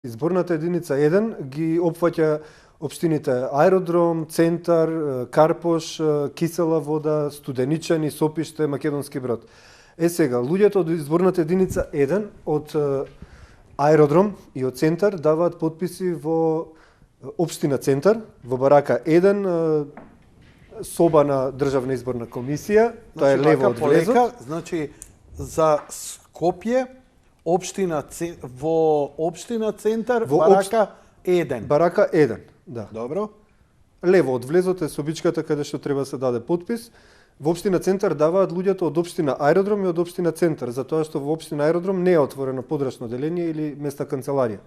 Изборната единица 1 ги опфаќа општините Аеродром, Центар, Карпош, Кисела вода, Студеничани, Сопиште, Македонски Брод. Сега, луѓето од изборната единица 1 од Аеродром и од Центар даваат потписи во општина Центар, во барака 1, соба на Државна изборна комисија, тоа е лево од влезот. Значи, за Скопје, во општина Центар, барака 1. Барака 1, да. Добро. Лево од влезот е собичката каде што треба се даде потпис. Во општина Центар даваат луѓето од општина Аеродром и од општина Центар, затоа што во општина Аеродром не е отворено подрачно деление или месна канцеларија.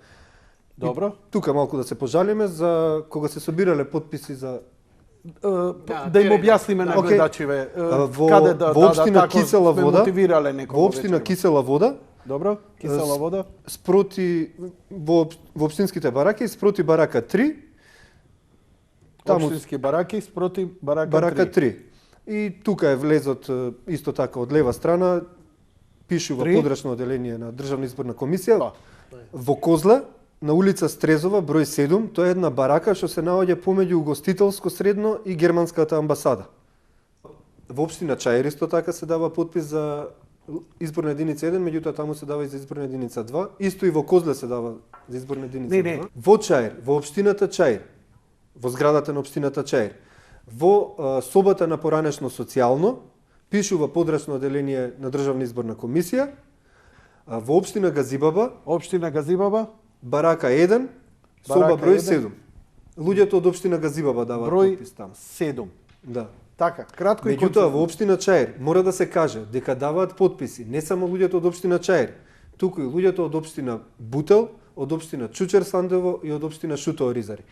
Добро. И тука малку да се пожалиме за кога се собирале потписи за да им објасниме на гледачиве каде да во општина Кисела вода, мотивирале некого. Во општина Кисела вода, добро, Кисела вода, спроти во општинските бараки, спроти барака 3. Таму општински бараки спроти барака 3. И тука е влезот исто така од лева страна, пишува подрачно оделение на Државна изборна комисија. Во Козле, на улица Стрезова, број 7, тоа е една барака што се наоѓа помеѓу угостителско средно и германската амбасада. Во општина Чаир исто така се дава потпис за изборна единица 1, меѓутоа таму се дава и за изборна единица 2. Исто и во Козле се дава за изборна единица 2. Во Чаир, во општината Чаир, во зградата на општината Чаир, во собата на поранешно социјално, пишува подрачно оделение на Државна изборна комисија. Во општина Газибаба, барака 1, соба број 7. Луѓето од општина Газибаба даваат потпис таму. 7. Да. Така, кратко и меѓутоа во општина Чаир мора да се каже дека даваат потписи не само луѓето од општина Чаир, туку и луѓето од општина Бутел, од општина Чучер Сандево и од општина Шутоа Ризари.